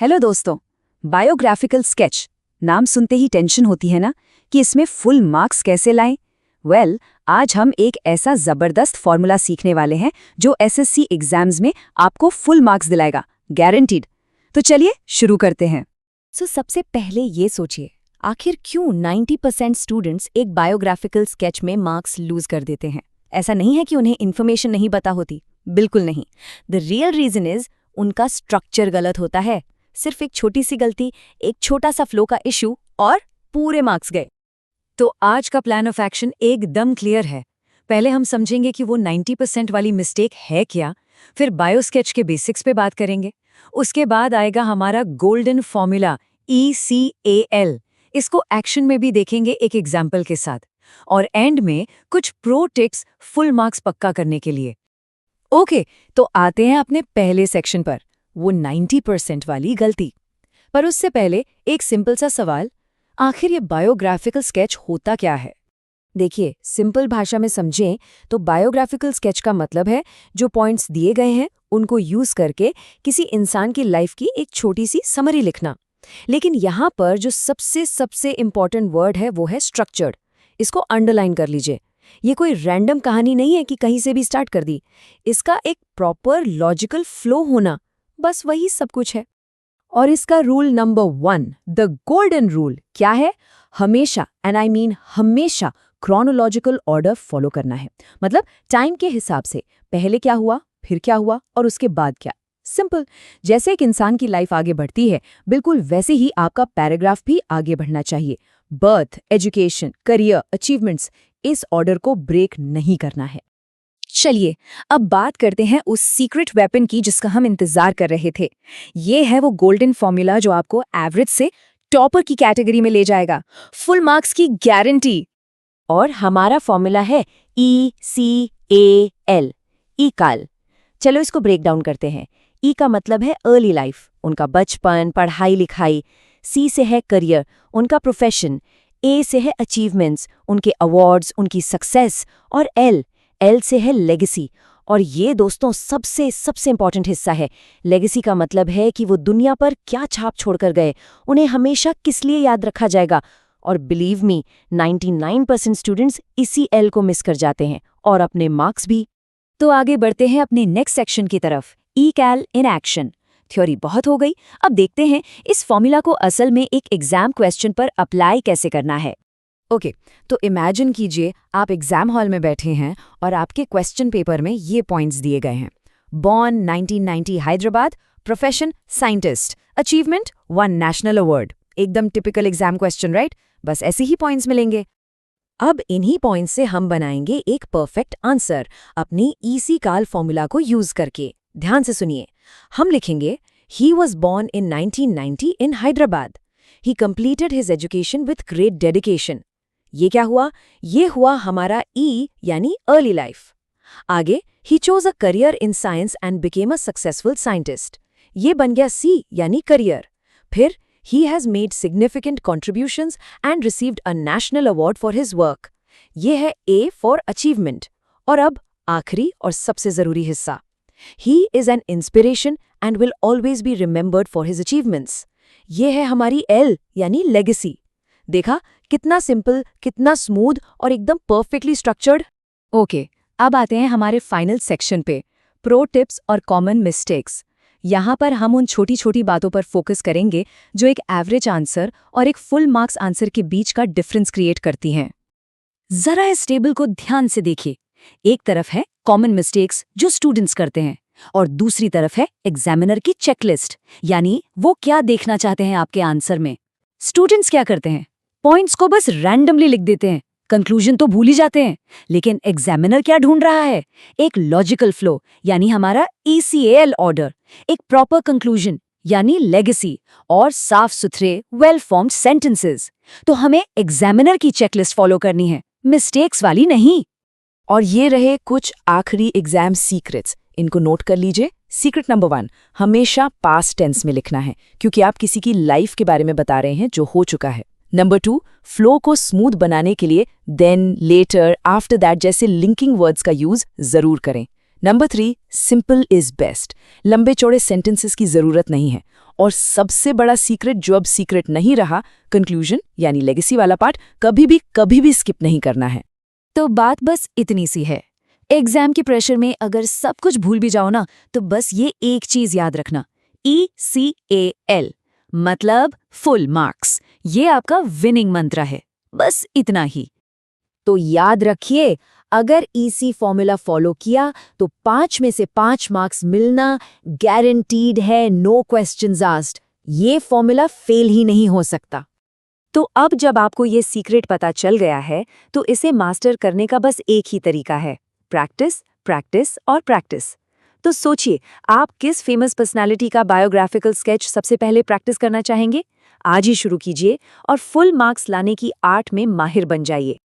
Hello दोस्तों। Biographical sketch नाम सुनते ही टेंशन होती है ना कि इसमें फुल मार्क्स कैसे लाएं। आज हम एक ऐसा जबरदस्त फॉर्मूला सीखने वाले हैं जो एसएससी एग्जाम्स में आपको फुल मार्क्स दिलाएगा, गारंटीड। तो चलिए शुरू करते हैं। सबसे पहले ये सोचिए, आखिर क्यों 90% स्टूडेंट्स एक बायोग्राफिकल स्केच में मार्क्स लूज कर देते हैं। ऐसा नहीं है कि उन्हें इन्फॉर्मेशन नहीं पता होती, बिल्कुल नहीं। द रियल रीजन इज उनका स्ट्रक्चर गलत होता है। सिर्फ एक छोटी सी गलती, एक छोटा सा फ्लो का इशू और पूरे मार्क्स गए। तो आज का प्लान ऑफ एक्शन एकदम क्लियर है। पहले हम समझेंगे कि वो 90% वाली मिस्टेक है क्या, फिर बायो स्केच के बेसिक्स पे बात करेंगे। उसके बाद आएगा हमारा गोल्डन फॉर्मूला ECAL। इसको एक्शन में भी देखेंगे एक एग्जाम्पल के साथ, और एंड में कुछ प्रो टिप्स फुल मार्क्स पक्का करने के लिए। ओके, तो आते हैं अपने पहले सेक्शन पर, वो 90% वाली गलती। पर उससे पहले एक सिंपल सा सवाल, आखिर ये बायोग्राफिकल स्केच होता क्या है? देखिए, सिंपल भाषा में समझें तो बायोग्राफिकल स्केच का मतलब है जो पॉइंट्स दिए गए हैं उनको यूज करके किसी इंसान की लाइफ की एक छोटी सी समरी लिखना। लेकिन यहाँ पर जो सबसे इंपॉर्टेंट वर्ड है वो है स्ट्रक्चर्ड। इसको अंडरलाइन कर लीजिए। ये कोई रैंडम कहानी नहीं है कि कहीं से भी स्टार्ट कर दी। इसका एक प्रॉपर लॉजिकल फ्लो होना, बस वही सब कुछ है। और इसका rule number 1, the golden rule, क्या है? हमेशा, एंड आई मीन हमेशा, क्रोनोलॉजिकल ऑर्डर फॉलो करना है। मतलब टाइम के हिसाब से पहले क्या हुआ, फिर क्या हुआ और उसके बाद क्या। सिंपल। जैसे एक इंसान की लाइफ आगे बढ़ती है, बिल्कुल वैसे ही आपका पैराग्राफ भी आगे बढ़ना चाहिए। बर्थ, एजुकेशन, करियर, अचीवमेंट्स, इस ऑर्डर को ब्रेक नहीं करना है। चलिए अब बात करते हैं उस सीक्रेट वेपन की जिसका हम इंतजार कर रहे थे। ये है वो गोल्डन फॉर्मूला जो आपको एवरेज से टॉपर की कैटेगरी में ले जाएगा, फुल मार्क्स की गारंटी। और हमारा फॉर्मूला है ECAL, ECAL। चलो इसको ब्रेक डाउन करते हैं। E का मतलब है अर्ली लाइफ, उनका बचपन, पढ़ाई लिखाई। C से है करियर, उनका प्रोफेशन। A से है अचीवमेंट्स, उनके अवार्ड्स, उनकी सक्सेस। और L से है लेगेसी। और ये दोस्तों सबसे इंपॉर्टेंट हिस्सा है। लेगेसी का मतलब है कि वो दुनिया पर क्या छाप छोड़कर गए, उन्हें हमेशा किस लिए याद रखा जाएगा। और बिलीव मी, 99% स्टूडेंट्स इसी L को मिस कर जाते हैं, और अपने मार्क्स भी। तो आगे बढ़ते हैं अपने नेक्स्ट सेक्शन की तरफ, ECAL इन एक्शन। थ्योरी बहुत हो गई, अब देखते हैं इस फॉर्मूला को असल में एक एग्जाम क्वेश्चन पर अप्लाई कैसे करना है। ओके, तो इमेजिन कीजिए आप एग्जाम हॉल में बैठे हैं और आपके क्वेश्चन पेपर में ये पॉइंट्स दिए गए हैं। Born 1990 Hyderabad, profession scientist, achievement 1 national award. एकदम टिपिकल एग्जाम क्वेश्चन, राइट? बस ऐसे ही पॉइंट्स मिलेंगे। अब इन्हीं पॉइंट्स से हम बनाएंगे एक परफेक्ट आंसर अपनी ECAL फॉर्मूला को यूज करके। ध्यान से सुनिए, हम लिखेंगे he was born in 1990 in Hyderabad. He completed his education with great dedication. ये क्या हुआ? ये हुआ हमारा E यानी अर्ली लाइफ। आगे, he chose a career in science and became a successful scientist. ये बन गया C यानी करियर। फिर he has made significant contributions and received a national award for his work। ये है A for achievement। और अब आखिरी और सबसे जरूरी हिस्सा, he is an inspiration and will always be remembered for his achievements। ये है हमारी L यानी legacy। देखा कितना सिंपल, कितना स्मूथ और एकदम परफेक्टली स्ट्रक्चर्ड। ओके, अब आते हैं हमारे फाइनल सेक्शन पे, प्रो टिप्स और कॉमन मिस्टेक्स। यहाँ पर हम उन छोटी छोटी बातों पर फोकस करेंगे जो एक एवरेज आंसर और एक फुल मार्क्स आंसर के बीच का डिफरेंस क्रिएट करती हैं। जरा इस टेबल को ध्यान से देखिए। एक तरफ है कॉमन मिस्टेक्स जो स्टूडेंट्स करते हैं, और दूसरी तरफ है एग्जामिनर की चेकलिस्ट, यानी वो क्या देखना चाहते हैं आपके आंसर में। स्टूडेंट्स क्या करते हैं? पॉइंट्स को बस रैंडमली लिख देते हैं, कंक्लूजन तो भूल ही जाते हैं। लेकिन एग्जामिनर क्या ढूंढ रहा है? एक लॉजिकल फ्लो यानी हमारा ECAL ऑर्डर, एक प्रॉपर कंक्लूजन यानी लेगेसी, और साफ सुथरे वेल फॉर्म्ड सेंटेंसेस। तो हमें एग्जामिनर की चेकलिस्ट फॉलो करनी है, मिस्टेक्स वाली नहीं। और ये रहे कुछ आखिरी एग्जाम सीक्रेट्स, इनको नोट कर लीजिए। सीक्रेट नंबर 1, हमेशा पास्ट टेंस में लिखना है, क्योंकि आप किसी की लाइफ के बारे में बता रहे हैं जो हो चुका है। नंबर 2, फ्लो को स्मूथ बनाने के लिए देन, लेटर, आफ्टर दैट जैसे लिंकिंग वर्ड्स का यूज जरूर करें। Number 3, simple is best. लंबे चौड़े सेंटेंसेस की जरूरत नहीं है। और सबसे बड़ा सीक्रेट जो अब सीक्रेट नहीं रहा, कंक्लूजन यानी लेगेसी वाला पार्ट कभी भी स्किप नहीं करना है। तो बात बस इतनी सी है। एग्जाम के प्रेशर में अगर सब कुछ भूल भी जाओ ना, तो बस ये एक चीज याद रखना, ECAL मतलब फुल मार्क्स। ये आपका विनिंग मंत्र है, बस इतना ही। तो याद रखिए, अगर EC फॉर्मूला फॉलो किया तो 5 में से 5 मार्क्स मिलना गारंटीड है, नो क्वेश्चंस आस्क्ड। ये फॉर्मूला फेल ही नहीं हो सकता। तो अब जब आपको ये सीक्रेट पता चल गया है, तो इसे मास्टर करने का बस एक ही तरीका है, प्रैक्टिस, प्रैक्टिस और प्रैक्टिस। तो सोचिए, आप किस फेमस पर्सनालिटी का बायोग्राफिकल स्केच सबसे पहले प्रैक्टिस करना चाहेंगे? आज ही शुरू कीजिए और फुल मार्क्स लाने की आर्ट में माहिर बन जाइए।